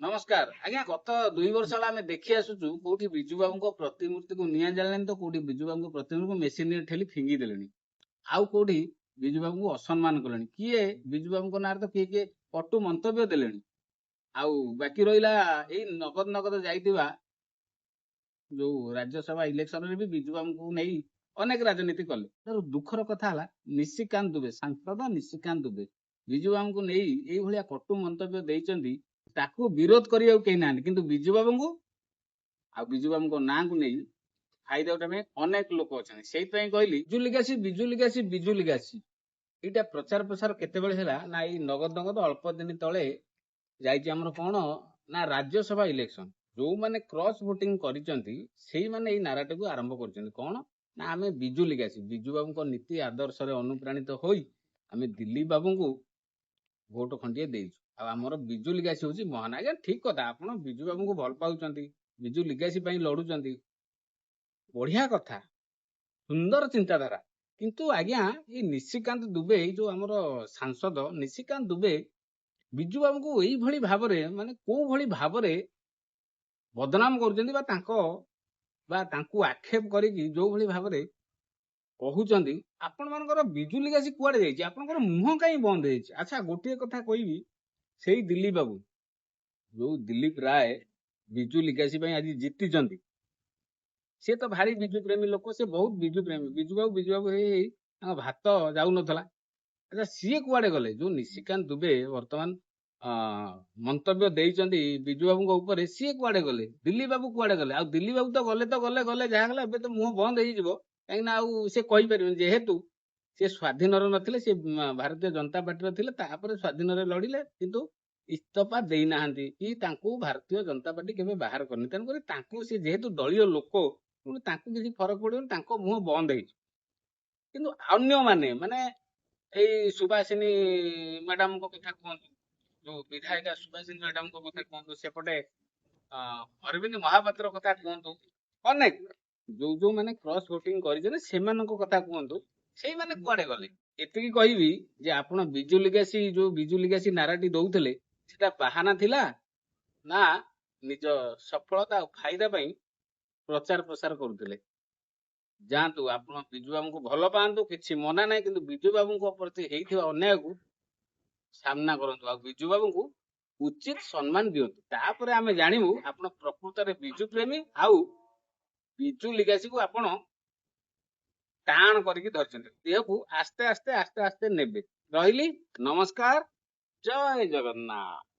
नमस्कार आज्ञा गत 2 वर्ष है आम देखी आसुचु कौटी विजु बाबू प्रतिमूर्ति को निया जाने तो कौटी विजु बाबू प्रतिमूर्ति को मेसीन ठेली फिंगी देले आउ कौटी विजु बाबू को असम्मान कले किए विजु बाबू ना तो किए किए कटु मंतव्य देले आउ बाकी रहा यही नगद नगद जाइतिबा जो राज्यसभा इलेक्शन रे भी विजु बाबू को नहीं अनेक राजनीति कले दुखर कथा है निशिकांत दुबे सांसद निशिकांत दुबे विजु बाबू को नहीं ये कटु मंतव्य देइचंदी ताकू विरोध करिया केही ना किंतु विजु बाबू को आ विजु बाबू ना को नहीं फायदा उठा अनेक लोक अच्छा से कहली बिजु लिगासी यहाँ प्रचार प्रसार केते ना ये नगद नगद अल्प दिन तले जामर कौन ना राज्यसभा इलेक्शन जो माने क्रॉस वोटिंग करी नाराटी को आरंभ कर कौन ना आम बिजु लिगासी बिजु बाबू नीति आदर्श अनुप्राणित हो आम दिलीप बाबू को भोट खंडिए देइछु आमर बिजु लिगासी हूँ महान आज्ञा ठीक कथा आप बिजु बाबू को भल पाँच बिजु लिगासी लड़ुंट बढ़िया कथा सुंदर चिंताधारा किंतु आज्ञा ये निशिकांत दुबे जो आमर सांसद निशिकांत दुबे बिजु बाबू को यही भाव माने को भली भाव बदनाम कर आक्षेप करी जो भली भाव कहते आपण मानकर बिजु लिगासी कुआडे जाइए आपनकर मुह कहीं बंद है। अच्छा गोटे कथा कहबी से दिलीप बाबू जो दिलीप राय बिजु लिगासी आज जीति सी तो भारी बिजु प्रेमी लोक से बहुत बिजु प्रेमी बिजु बाबू भात जाऊ नथला। अच्छा सी कुआडे गले जो निशिकांत दुबे वर्तमान मंतव्य देइचंदी बिजु बाबू ऊपर सी कुआडे गले दिलीप बाबू कुआडे गले आ दिलीप बाबू तो गले गले जहाँ गला एबे तो मुह बंद हो कहीं से कही पारे जेहेतु सी स्वाधीन नथिले सी भारतीय जनता पार्टी रे तापर स्वाधीन लड़िले किंतु इस्तफा देई नाहंती कि तांकू भारतीय जनता पार्टी केबे बाहर करनी तेन करी तांकू सी जेहेतु दलीय लोक तांकू किसी फरक पड़ोनी तांको मुह बंद है किंतु अन्य माने माने ए सुभाषिनी मैडम को कथा कहतु जो विधायिका सुभाषिनी मैडम को कथा कहतु सेपटे अरविंद महापात्र कथा कहतु अनेक जो जो माने क्रॉस वोटिंग करिजने सेमानक कथा कहतु सेई माने कुआडे गले एतिकी कहबी जे आपण बिजु लिगासी नाराटी दउथले सेटा बहाना थिला ना निज सफलता और फायदा पई प्रचार प्रसार करुले जातु आप बिजु बाबू को भल पातु कि मना ना कि बिजु बाबू प्रति अन्याय को सामना करूँ बिजु बाबू को उचित सम्मान दिंतु आम जानू आप प्रकृत में बिजु प्रेमी आउ बिजु लिगासी को आप टाण करके धरते देह को आस्ते आस्ते आस्ते आस्ते नेबे रही नमस्कार जय जगन्नाथ।